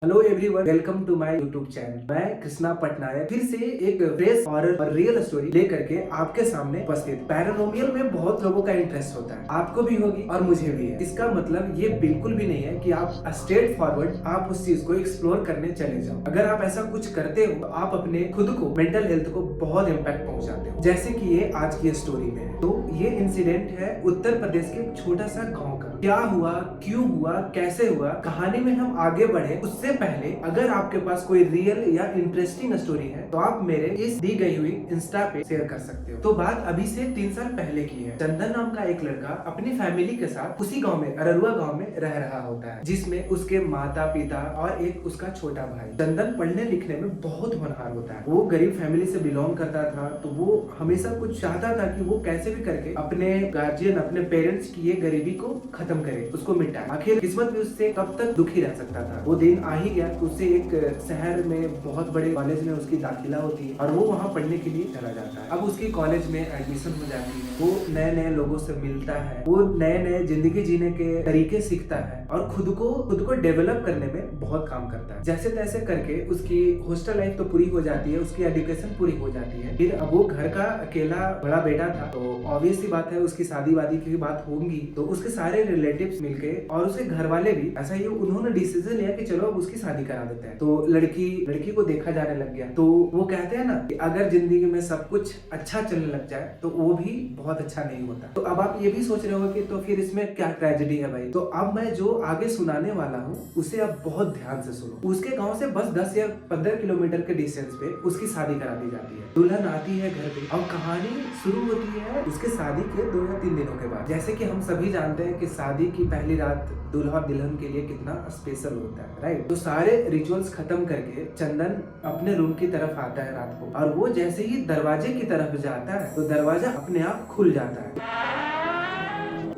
Hello everyone, welcome to my YouTube channel. मैं कृष्णा पटनायक फिर से एक फ्रेश हॉरर और रियल स्टोरी लेकर के आपके सामने उपस्थित। पैरानॉर्मल में बहुत लोगों का इंटरेस्ट होता है, आपको भी होगी और मुझे भी है। इसका मतलब ये बिल्कुल भी नहीं है कि आप स्ट्रेट फॉरवर्ड आप उस चीज को एक्सप्लोर करने चले जाओ। अगर आप ऐसा कुछ करते हो तो आप अपने खुद को, मेंटल हेल्थ को बहुत इम्पैक्ट पहुंचाते हो, जैसे कि ये आज की स्टोरी में है। तो ये इंसिडेंट है उत्तर प्रदेश के एक छोटा सा गाँव का। क्या हुआ, क्यों हुआ, कैसे हुआ, कहानी में हम आगे बढ़े उससे पहले अगर आपके पास कोई रियल या इंटरेस्टिंग स्टोरी है तो आप मेरे इस दी गई हुई इंस्टा पे शेयर कर सकते हो। तो बात अभी से 3 साल पहले की है। चंदन नाम का एक लड़का अपनी फैमिली के साथ उसी गांव में, अररुआ गांव में रह रहा होता है, जिसमें उसके माता पिता और एक उसका छोटा भाई। चंदन पढ़ने लिखने में बहुत होनहार होता है। वो गरीब फैमिली से बिलोंग करता था, तो वो हमेशा कुछ चाहता था कि वो कैसे भी करके अपने गार्जियन, अपने पेरेंट्स की ये गरीबी को खत्म करे, उसको मिटाए। आखिर किस्मत भी उससे कब तक दुखी रह सकता था। वो दिन आ ही गया तो उससे एक शहर में बहुत बड़े कॉलेज में उसकी दाखिला होती है और वो वहाँ पढ़ने के लिए चला जाता है। अब उसकी कॉलेज में एडमिशन हो जाती है, वो नए नए लोगों से मिलता है, वो नए नए जिंदगी जीने के तरीके सीखता है और खुद को डेवलप करने में बहुत काम करता है। जैसे तैसे करके उसकी हॉस्टल लाइफ तो पूरी हो जाती है, उसकी एजुकेशन पूरी हो जाती है। फिर अब वो घर का अकेला बड़ा बेटा था, तो ऑब्वियस सी बात है उसकी शादी वादी की बात होगी। तो उसके सारे रिलेटिव्स मिलके और उसके घर वाले भी ऐसा ही उन्होंने डिसीजन लिया कि चलो अब उसकी शादी करा देते हैं। तो लड़की को देखा जाने लग गया। तो वो कहते हैं ना कि अगर जिंदगी में सब कुछ अच्छा चलने लग जाए तो वो भी बहुत अच्छा नहीं होता। तो अब आप ये भी सोच रहे हो कि तो फिर इसमें क्या ट्रेजेडी है भाई। तो अब मैं जो आगे सुनाने वाला हूँ उसे आप बहुत ध्यान से सुनो। उसके गाँव से बस 10 या 15 किलोमीटर के डिस्टेंस पे उसकी शादी करा दी जाती है। दुल्हन आती है घर पे और कहानी शुरू होती है उसके शादी के 2 या 3 दिनों के बाद। जैसे कि हम सभी जानते हैं कि शादी की पहली रात दूल्हा दुल्हन के लिए कितना स्पेशल होता है, राइट। तो सारे रिचुअल्स खत्म करके चंदन अपने रूम की तरफ आता है रात को, और वो जैसे ही दरवाजे की तरफ जाता है तो दरवाजा अपने आप खुल जाता है।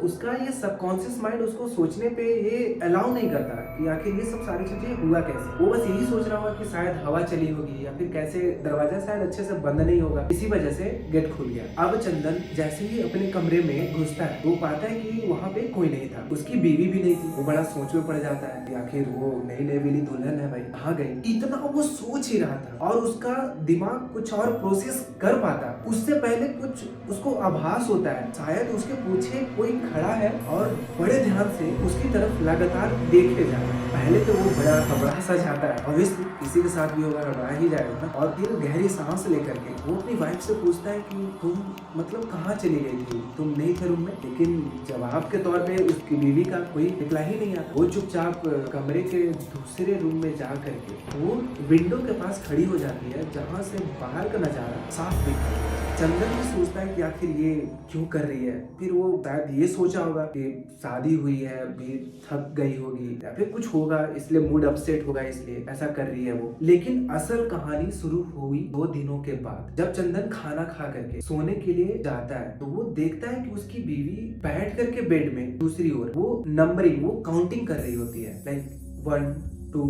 उसका ये सबकॉन्शियस माइंड उसको सोचने पे ये अलाउ नहीं करता कि आखिर ये सब सारी चीजें हुआ कैसे। वो बस यही सोच रहा होगा कि शायद हवा चली होगी या फिर कैसे दरवाजा शायद अच्छे से बंद नहीं होगा, इसी वजह से गेट खुल गया। अब चंदन जैसे ही अपने कमरे में घुसता है वो पाता है कि वहाँ पे कोई नहीं था, उसकी बीवी भी नहीं थी। वो बड़ा सोच में पड़ जाता है कि आखिर वो नई नई वाली दुल्हन है भाई, कहाँ गई। इतना वो सोच ही रहा था और उसका दिमाग कुछ और प्रोसेस कर पाता उससे पहले कुछ उसको आभास होता है शायद उसके पीछे कोई खड़ा है और बड़े ध्यान से उसकी तरफ लगातार देखे जा रहा है। पहले तो वो बड़ा घबरा सा जाता है, ऑब्वियसली किसी के साथ भी होगा, घबरा ही जाएगा। और फिर गहरी सांस लेकर के वो अपनी वाइफ से पूछता है कि तुम मतलब कहाँ चली गई थी, तुम नहीं थे रूम में। लेकिन जवाब के तौर पे उसकी बीवी का कोई निकला ही नहीं आता। वो चुपचाप कमरे के दूसरे रूम में जा करके वो विंडो के पास खड़ी हो जाती है जहाँ से बाहर का नजारा साफ दिखता है। चंदन भी सोचता है कि आखिर ये क्यों कर रही है। फिर वो शायद ये सोचा होगा कि शादी हुई है, अभी थक गई होगी या फिर कुछ होगा, इसलिए मूड अपसेट होगा, इसलिए ऐसा कर रही है वो। लेकिन असल कहानी शुरू हुई 2 दिनों के बाद, जब चंदन खाना खा करके सोने के लिए जाता है तो वो देखता है कि उसकी बीवी बैठ करके बेड में दूसरी ओर वो नंबरिंग, वो काउंटिंग कर रही होती है, लाइक 1 2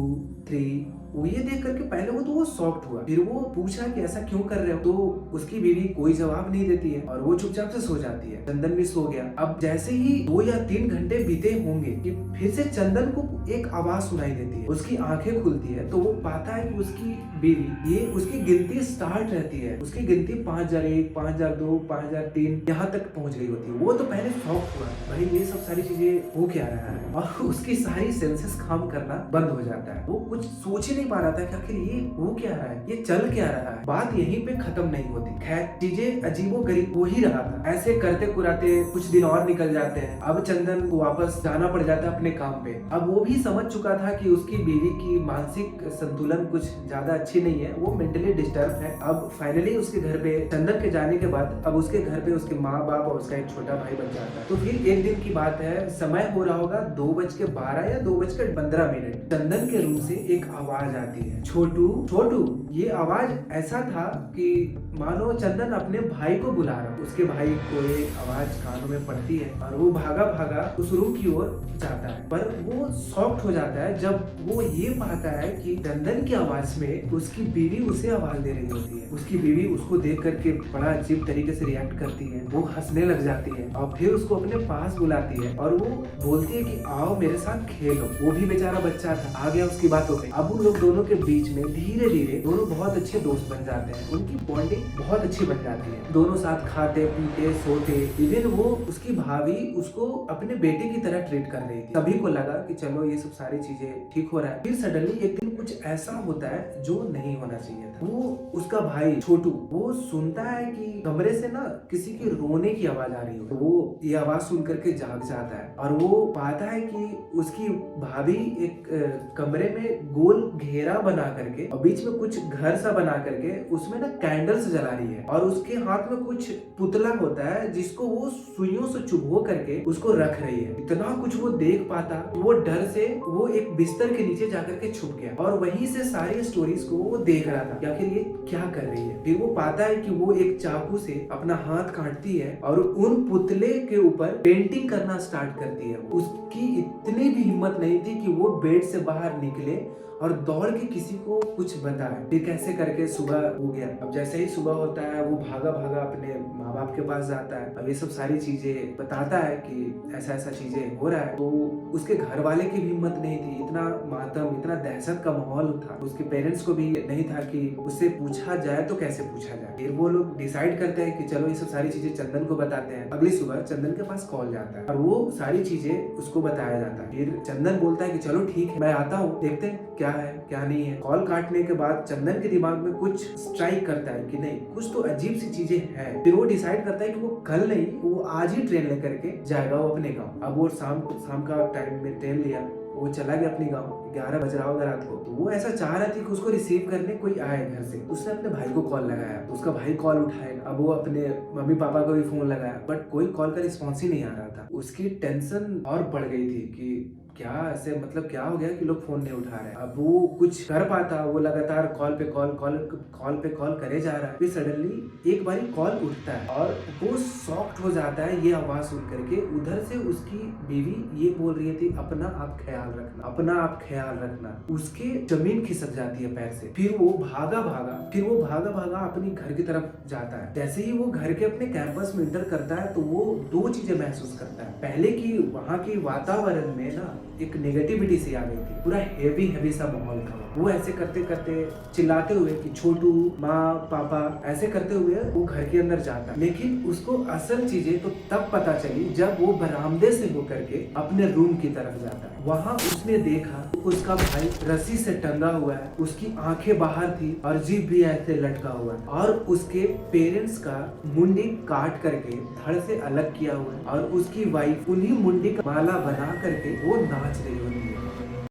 3। वो ये देख करके पहले वो शॉक्ड हुआ। फिर वो पूछा कि ऐसा क्यों कर रहे हो, तो उसकी बीवी कोई जवाब नहीं देती है और वो चुपचाप से सो जाती है। चंदन भी सो गया। अब जैसे ही 2 या 3 घंटे बीते होंगे कि फिर से चंदन को एक आवाज सुनाई देती है। उसकी आंखें खुलती है तो वो पाता है कि उसकी बीवी, ये उसकी गिनती स्टार्ट रहती है, उसकी गिनती 5001, 5002, 5003 यहाँ तक पहुंच गई होती है। वो तो पहले शॉक हुआ, भाई ये सब सारी चीजें हो क्या रहा है, और उसकी सारी सेंसेस काम करना बंद हो जाता है। वो कुछ सोच ही नहीं पा रहा था कि आखिर ये हो क्या रहा है, ये चल क्या रहा है। बात यहीं पे खत्म नहीं होती। खैर चीजें अजीबोगरीब हो ही रहा था। ऐसे करते कुराते कुछ दिन और निकल जाते हैं। अब चंदन को वापस जाना पड़ जाता है अपने काम पे। अब वो भी समझ चुका था कि उसकी बीवी की मानसिक संतुलन कुछ ज्यादा अच्छी नहीं है, वो मेंटली डिस्टर्ब है। अब फाइनली उसके घर पे चंदन के जाने के बाद अब उसके घर पे उसके माँ बाप और उसका एक छोटा भाई बच जाता है। तो फिर एक दिन की बात है, समय हो रहा होगा 2:12 या 2:15। चंदन के रूम से एक आवाज आती है, छोटू छोटू। ये आवाज ऐसा था कि मानो चंदन अपने भाई को बुला रहा। उसके भाई को ये आवाज कानों में पड़ती है और वो भागा भागा उस रूम की ओर जाता है। पर वो शॉक्ड हो जाता है जब वो ये पाता है कि चंदन की आवाज में उसकी बीवी उसे आवाज दे रही होती है। उसकी बीवी उसको देख करके बड़ा अजीब तरीके से रिएक्ट करती है, वो हंसने लग जाती है और फिर उसको अपने पास बुलाती है और वो बोलती है कि आओ मेरे साथ खेलो। वो भी बेचारा बच्चा था, आ गया उसकी बातों पे। अब उन लोग दोनों के बीच में धीरे धीरे दोनों बहुत अच्छे दोस्त बन जाते हैं, उनकी बॉन्डिंग बहुत अच्छी बन जाती है। दोनों साथ खाते पीते सोते, इवन वो उसकी भाभी उसको अपने बेटे की तरह ट्रीट कर रही थी। सभी को लगा कि चलो ये सब सारी चीजें ठीक हो रहा है। फिर सडनली एक दिन कुछ ऐसा होता है जो नहीं होना चाहिए था। वो उसका भाई छोटू वो सुनता है कि कमरे से ना किसी की रोने की आवाज आ रही हो। वो ये आवाज सुन करके जाग जाता है और वो पाता है कि उसकी भाभी एक कमरे में गोल घेरा बना करके और बीच में कुछ घर सा बना करके उसमें ना कैंडल्स जला रही है और उसके हाथ में कुछ पुतला होता है जिसको वो सुइयों से चुभो करके उसको रख रही है। इतना कुछ वो देख पाता, वो डर से वो एक बिस्तर के नीचे जाकर के छुप गया और वहीं से सारी स्टोरीज को वो देख रहा था कि आखिर ये क्या कर रही है। फिर वो पाता है कि वो एक चाकू से अपना हाथ काटती है और उन पुतले के ऊपर पेंटिंग करना स्टार्ट करती है। उसकी इतनी भी हिम्मत नहीं थी कि वो बेड से बाहर निकले और दौड़ के किसी को कुछ बताए। फिर कैसे करके सुबह हो गया। अब जैसे ही सुबह होता है वो भागा भागा अपने माँ बाप के पास जाता है। अब ये सब सारी चीजें बताता है कि ऐसा ऐसा चीजें हो रहा है। तो उसके घर वाले की भी हिम्मत नहीं थी, इतना मातम इतना दहशत का माहौल था। उसके पेरेंट्स को भी नहीं था कि उससे पूछा जाए तो कैसे पूछा जाए। फिर वो लोग डिसाइड करते हैं कि चलो ये सब सारी चीजें चंदन को बताते हैं। अगली सुबह चंदन के पास कॉल जाता है और वो सारी चीजें उसको बताया जाता है। फिर चंदन बोलता है कि चलो ठीक है मैं आता हूँ, देखते हैं क्या है क्या नहीं है। कॉल काटने के बाद चंदन के दिमाग में कुछ स्ट्राइक करता है कि नहीं कुछ तो अजीब सी चीजें हैं। फिर वो डिसाइड करता है कि वो कल नहीं वो आज ही ट्रेन लेकर के जाएगा वो अपने गाँव। अब वो शाम का टाइम में ट्रेन लिया, वो चला गया अपने गांव। 11 बज रहा होगा रात को। तो वो ऐसा चाह रहा था कि उसको रिसीव करने कोई आए घर से। उसने अपने भाई को कॉल लगाया, उसका भाई कॉल उठाएगा। अब वो अपने मम्मी पापा को भी फोन लगाया बट कोई कॉल का रिस्पॉन्स ही नहीं आ रहा था। उसकी टेंशन और बढ़ गई थी कि क्या ऐसे मतलब क्या हो गया कि लोग फोन नहीं उठा रहे। अब वो कुछ कर पाता, वो लगातार कॉल पे कॉल करे जा रहा है। फिर सडनली एक बारी कॉल उठता है और वो शॉक्ड हो जाता है ये आवाज सुन करके। उधर से उसकी बीवी ये बोल रही थी अपना आप ख्याल रखना, अपना आप ख्याल रखना। उसके जमीन खिसक जाती है पैर से। फिर वो भागा भागा अपनी घर की तरफ जाता है। जैसे ही वो घर के अपने कैंपस में इंटर करता है तो वो दो चीजें महसूस करता है। पहले की वहाँ की वातावरण में ना एक नेगेटिविटी सी आ गई थी, पूरा हेवी सा माहौल था। वो ऐसे करते करते चिल्लाते हुए कि छोटू माँ पापा ऐसे करते हुए वो घर के अंदर जाता। लेकिन उसको असल चीजें तो तब पता चली जब वो बरामदे से होकर के अपने रूम की तरफ जाता है। वहाँ उसने देखा उसका भाई रस्सी से टंगा हुआ है, उसकी आंखें बाहर थी और जीभ भी ऐसे लटका हुआ है और उसके पेरेंट्स का मुंडी काट करके धड़ से अलग किया हुआ है और उसकी वाइफ उन्हीं मुंडी का माला बना करके वो नाच रही होती है।